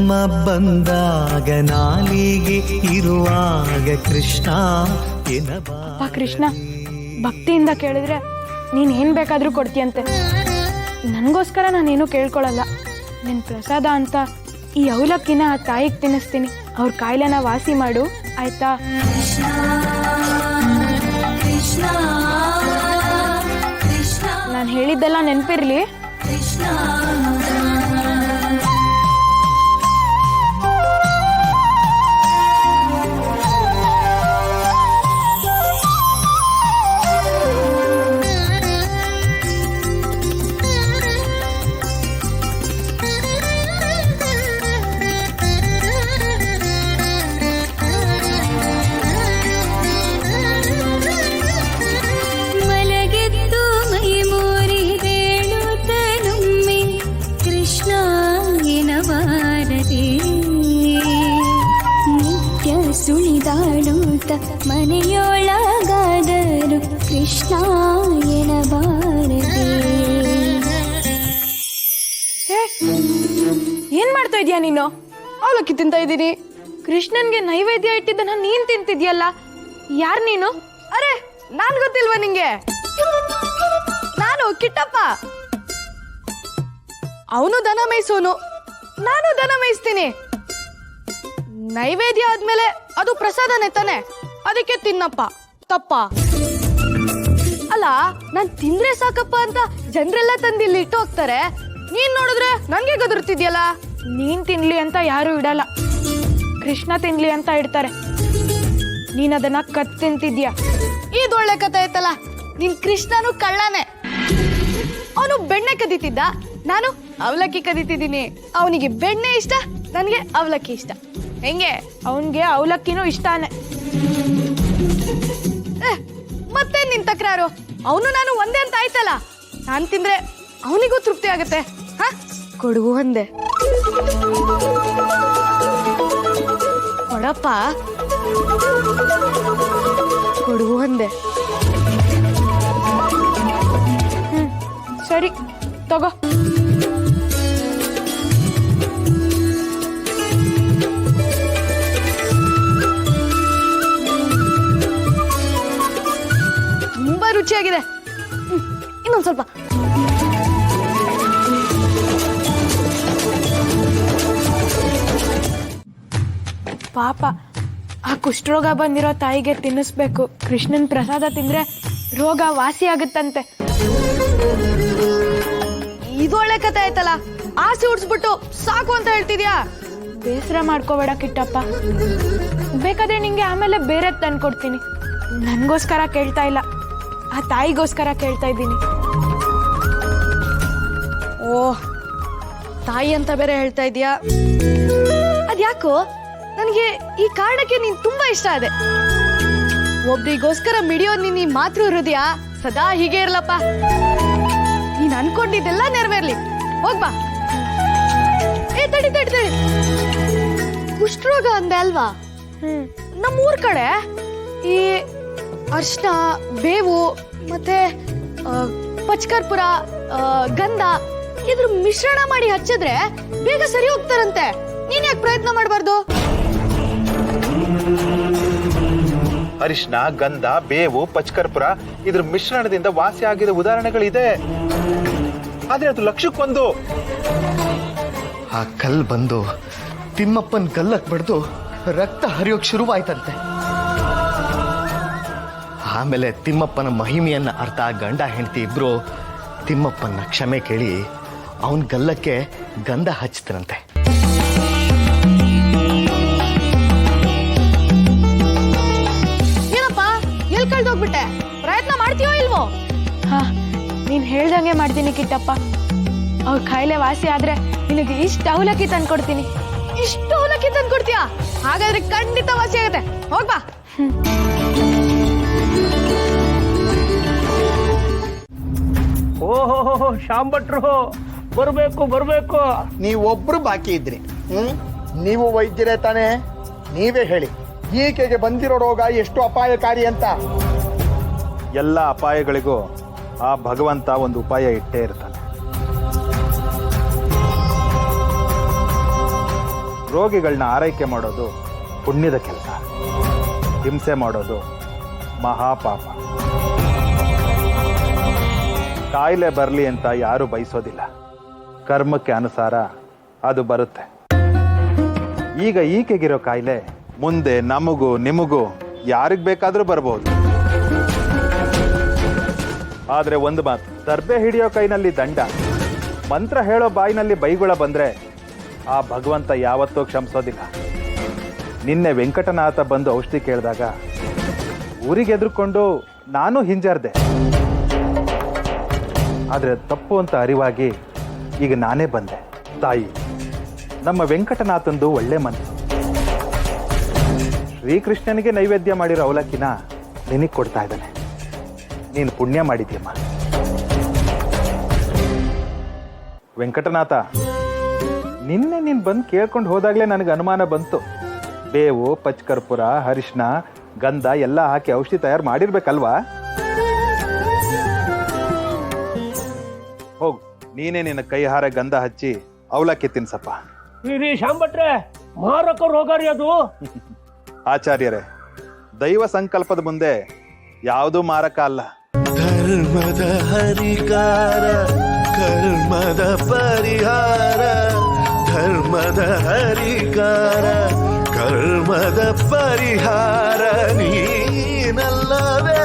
ಜನ್ಮ ಬಂದಾಗ ನಾಲಿಗೆ ಇರುವಾಗ ಕೃಷ್ಣ ಅಪ್ಪ ಕೃಷ್ಣ, ಭಕ್ತಿಯಿಂದ ಕೇಳಿದ್ರೆ ನೀನ್ ಏನ್ ಬೇಕಾದ್ರೂ ಕೊಡ್ತೀಯಂತೆ. ನನಗೋಸ್ಕರ ನಾನೇನು ಕೇಳ್ಕೊಳಲ್ಲ. ನಿನ್ ಪ್ರಸಾದ ಅಂತ ಈ ಅವಲಕ್ಕಿನ ಆ ತಾಯಿಗೆ ತಿನ್ನಿಸ್ತೀನಿ. ಅವ್ರ ಕಾಯಿಲೆನ ವಾಸಿ ಮಾಡು, ಆಯ್ತಾ? ನಾನು ಹೇಳಿದ್ದೆಲ್ಲ ನೆನಪಿರ್ಲಿ. ಸುಳಿದಾಡುತ್ತ ಮನೆಯೊಳಗಾದರು ಕೃಷ್ಣ ಎನಬಾರದೆ. ಏನ್ ಮಾಡ್ತಾ ಇದೀಯ ನೀನು? ಅವಲಕ್ಕಿ ತಿಂತ ಇದ್ದೀನಿ. ಕೃಷ್ಣನ್ಗೆ ನೈವೇದ್ಯ ಇಟ್ಟಿದ್ದನ್ನ ನೀನ್ ತಿಂತಿದ್ಯಲ್ಲ, ಯಾರ್ ನೀನು? ಅರೆ, ನಾನ್ ಗೊತ್ತಿಲ್ವಾ ನಿಂಗೆ? ನಾನು ಕಿಟ್ಟಪ್ಪ. ಅವನು ದನ ಮೇಯಿಸೋನು, ನಾನು ದನ ಮೇಯಿಸ್ತೀನಿ. ನೈವೇದ್ಯ ಆದ್ಮೇಲೆ ಅದು ಪ್ರಸಾದನೇ ತಾನೆ, ಅದಕ್ಕೆ ತಿನ್ನಪ್ಪ. ತಪ್ಪ ಅಲ್ಲ, ನಾನ್ ತಿಂದ್ರೆ ಸಾಕಪ್ಪ ಅಂತ ಜನರೆಲ್ಲ ತಂದಿಲ್ಲಿ ಇಟ್ಟು ಹೋಗ್ತಾರೆ. ನೀನ್ ನೋಡಿದ್ರೆ ನನ್ಗೆ ಗದರ್ತಿದ್ಯಲ್ಲ. ನೀನ್ ತಿನ್ಲಿ ಅಂತ ಯಾರು ಇಡಲ್ಲ, ಕೃಷ್ಣ ತಿನ್ಲಿ ಅಂತ ಇಡ್ತಾರೆ. ನೀನ್ ಅದನ್ನ ಕತ್ ತಿಂತಿದ್ಯಾ. ಇದೊಳ್ಳೆ ಕಥೆ ಆಯ್ತಲ್ಲ. ನಿನ್ ಕೃಷ್ಣನು ಕಳ್ಳನೇ. ಅವನು ಬೆಣ್ಣೆ ಕದೀತಿದ್ದ, ನಾನು ಅವಲಕ್ಕಿ ಕದೀತಿದ್ದೀನಿ. ಅವನಿಗೆ ಬೆಣ್ಣೆ ಇಷ್ಟ, ನನ್ಗೆ ಅವಲಕ್ಕಿ ಇಷ್ಟ. ಹೆಂಗೆ? ಅವನ್ಗೆ ಅವಲಕ್ಕಿನೂ ಇಷ್ಟಾನೆ. ಮತ್ತೆ ನಿನ್ ತಕರಾರು? ಅವನು ನಾನು ಒಂದೇ ಅಂತ ಆಯ್ತಲ್ಲ. ನಾನ್ ತಿಂದ್ರೆ ಅವನಿಗೂ ತೃಪ್ತಿ ಆಗುತ್ತೆ. ಹ, ಕೊಡುಗು ಒಂದೇ. ಕೊಡಪ್ಪ, ಕೊಡುಗು ಒಂದೇ. ಸರಿ ತಗೋ. ತುಂಬಾ ರುಚಿಯಾಗಿದೆ. ಇನ್ನೊಂದ್ ಸ್ವಲ್ಪ. ಪಾಪ, ಆ ಕುಷ್ಠರೋಗ ಬಂದಿರೋ ತಾಯಿಗೆ ತಿನ್ನಿಸ್ಬೇಕು. ಕೃಷ್ಣನ್ ಪ್ರಸಾದ ತಿಂದ್ರೆ ರೋಗ ವಾಸಿ ಆಗುತ್ತಂತೆ. ಇದೊಳ್ಳೆ ಕಥೆ ಆಯ್ತಲ್ಲ. ಆಸೆ ಉಡ್ಸ್ಬಿಟ್ಟು ಸಾಕು ಅಂತ ಹೇಳ್ತಿದ್ಯಾ. ಬೇಸರ ಮಾಡ್ಕೋಬೇಡ ಕಿಟ್ಟಪ್ಪ. ಬೇಕಾದ್ರೆ ನಿಂಗೆ ಆಮೇಲೆ ಬೇರೆ ತಂದ್ಕೊಡ್ತೀನಿ. ನನ್ಗೋಸ್ಕರ ಕೇಳ್ತಾ ಇಲ್ಲ, ಆ ತಾಯಿಗೋಸ್ಕರ ಕೇಳ್ತಾ ಇದ್ದೀನಿ. ಓಹ್, ತಾಯಿ ಅಂತ ಬೇರೆ ಹೇಳ್ತಾ ಇದೀಯಾ. ಅದ್ಯಾಕೋ ನನಗೆ ಈ ಕಾರಣಕ್ಕೆ ನೀನ್ ತುಂಬಾ ಇಷ್ಟ ಇದೆ. ಒಬ್ರಿಗೋಸ್ಕರ ಮಿಡಿಯೋದ್ ನೀನ್ ಈ ಮಾತೃ ಹೃದಯ ಸದಾ ಹೀಗೆ ಇರ್ಲಪ್ಪ. ನೀನ್ ಅನ್ಕೊಂಡಿದ್ದೆಲ್ಲ ನೆರವೇರ್ಲಿ. ಹೋಗ್ಬಾ. ತಡಿ ತಡಿ ತಡಿ, ಕುಷ್ಠರೋಗ ಅಂದೆ ಅಲ್ವಾ? ನಮ್ಮೂರ್ ಕಡೆ ಈ ಅರ್ಶನ, ಬೇವು ಮತ್ತೆ ಪಚ್ಕರ್ಪುರ, ಗಂಧ ಇದ್ರ ಮಿಶ್ರಣ ಮಾಡಿ ಹಚ್ಚಿದ್ರೆ ಬೇಗ ಸರಿ ಹೋಗ್ತಾರಂತೆ. ನೀನ್ ಯಾಕೆ ಪ್ರಯತ್ನ ಮಾಡಬಾರ್ದು? ಅರಿಶಿನ, ಗಂಧ, ಬೇವು, ಪಚ್ಕರ್ಪುರ ಇದ್ರ ಮಿಶ್ರಣದಿಂದ ವಾಸಿ ಆಗಿದ ಉದಾಹರಣೆಗಳಿದೆ. ಆದ್ರೆ ಅದು ಲಕ್ಷಕ್ಕೊಂದು. ಆ ಕಲ್ ಬಂದು ತಿಮ್ಮಪ್ಪನ್ ಗಲ್ಲಕ್ ಬಡ್ದು ರಕ್ತ ಹರಿಯೋಕ್ ಶುರುವಾಯ್ತಂತೆ. ಆಮೇಲೆ ತಿಮ್ಮಪ್ಪನ ಮಹಿಮೆಯನ್ನ ಅರ್ಥ ಗಂಡ ಹೆಂಡತಿ ಇಬ್ರು ತಿಮ್ಮಪ್ಪನ ಕ್ಷಮೆ ಕೇಳಿ ಅವನ್ ಗಲ್ಲಕ್ಕೆ ಗಂಧ ಹಚ್ತರಂತೆ. ಏನಪ್ಪ, ಎಲ್ ಕಳ್ದೋಗ್ಬಿಟ್ಟೆ? ಪ್ರಯತ್ನ ಮಾಡ್ತೀಯೋ ಇಲ್ವೋ? ಹಾ, ನೀನ್ ಹೇಳ್ದಂಗೆ ಮಾಡ್ತೀನಿ ಕಿಟ್ಟಪ್ಪ. ಅವ್ರ ಕಾಯಿಲೆ ವಾಸಿ ಆದ್ರೆ ನಿನಗೆ ಇಷ್ಟು ಅವಲಕ್ಕಿ ತಂದ್ಕೊಡ್ತೀನಿ. ಇಷ್ಟು ಅವಲಕ್ಕಿ ತಂದ್ಕೊಡ್ತೀಯಾ? ಹಾಗಾದ್ರೆ ಖಂಡಿತ ವಾಸಿ ಆಗುತ್ತೆ. ಹೋಗ್ಬಾ. ಓಹೋ, ಶಾಂಭಟ್ರು ಬರ್ಬೇಕು ಬರ್ಬೇಕು. ನೀವೊಬ್ರು ಬಾಕಿ ಇದ್ರಿ. ನೀವು ವೈದ್ಯರೇ ತಾನೇ? ನೀವೇ ಹೇಳಿ, ಈಕೆಗೆ ಬಂದಿರೋ ರೋಗ ಎಷ್ಟು ಅಪಾಯಕಾರಿ ಅಂತ. ಎಲ್ಲ ಅಪಾಯಗಳಿಗೂ ಆ ಭಗವಂತ ಒಂದು ಉಪಾಯ ಇಟ್ಟೇ ಇರ್ತಾನೆ. ರೋಗಿಗಳನ್ನ ಆರೈಕೆ ಮಾಡೋದು ಪುಣ್ಯದ ಕೆಲಸ, ಹಿಂಸೆ ಮಾಡೋದು ಮಹಾಪಾಪ. ಕಾಯಿಲೆ ಬರಲಿ ಅಂತ ಯಾರು ಬಯಸೋದಿಲ್ಲ, ಕರ್ಮಕ್ಕೆ ಅನುಸಾರ ಅದು ಬರುತ್ತೆ. ಈಗ ಈಕೆಗಿರೋ ಕಾಯಿಲೆ ಮುಂದೆ ನಮಗೂ ನಿಮಗೂ ಯಾರಿಗ್ ಬೇಕಾದ್ರೂ ಬರ್ಬೋದು. ಆದ್ರೆ ಒಂದು ಮಾತು, ದರ್ಬೆ ಹಿಡಿಯೋ ಕೈನಲ್ಲಿ ದಂಡ, ಮಂತ್ರ ಹೇಳೋ ಬಾಯಿನಲ್ಲಿ ಬೈಗುಳ ಬಂದ್ರೆ ಆ ಭಗವಂತ ಯಾವತ್ತೂ ಕ್ಷಮಿಸೋದಿಲ್ಲ. ನಿನ್ನೆ ವೆಂಕಟನಾಥ ಬಂದು ಔಷಧಿ ಕೇಳಿದಾಗ ಊರಿಗೆ ಎದುರ್ಕೊಂಡು ನಾನು ಹಿಂಜಾರ್ದೆ. ಆದ್ರೆ ತಪ್ಪು ಅಂತ ಅರಿವಾಗಿ ಈಗ ನಾನೇ ಬಂದೆ. ತಾಯಿ, ನಮ್ಮ ವೆಂಕಟನಾಥಂದು ಒಳ್ಳೆ ಮನಸ್ಸು. ಶ್ರೀಕೃಷ್ಣನಿಗೆ ನೈವೇದ್ಯ ಮಾಡಿರೋ ಅವಲಕ್ಕಿನ ನಿನಗೆ ಕೊಡ್ತಾ ಇದ್ದಾನೆ. ನೀನು ಪುಣ್ಯ ಮಾಡಿದ್ಯಮ್ಮ. ವೆಂಕಟನಾಥ, ನಿನ್ನೆ ನೀನು ಬಂದು ಕೇಳ್ಕೊಂಡು ಹೋದಾಗಲೇ ನನಗೆ ಅನುಮಾನ ಬಂತು. ಬೇವು, ಪಚ್ಕರ್ಪುರ, ಅರಿಶಿನ, ಗಂಧ ಎಲ್ಲ ಹಾಕಿ ಔಷಧಿ ತಯಾರು ಮಾಡಿರ್ಬೇಕಲ್ವಾ? ಹೋಗು, ನೀನೇ ನಿನ್ನ ಕೈ ಹಾರ ಗಂಧ ಹಚ್ಚಿ ಅವಲಕ್ಕಿ ತಿನ್ಸಪ್ಪ. ರೀ ಶಾಂಭಟ್ರೆ, ಮಾರಕ ರೋಗ ರೀ ಅದು. ಆಚಾರ್ಯರೇ, ದೈವ ಸಂಕಲ್ಪದ ಮುಂದೆ ಯಾವುದೂ ಮಾರಕ ಅಲ್ಲ. ಧರ್ಮದ ಹರಿಕಾರ ಕರ್ಮದ ಪರಿಹಾರ, ಧರ್ಮದ ಹರಿಕಾರ ಕರ್ಮದ ಪರಿಹಾರ ನೀನಲ್ಲವೇ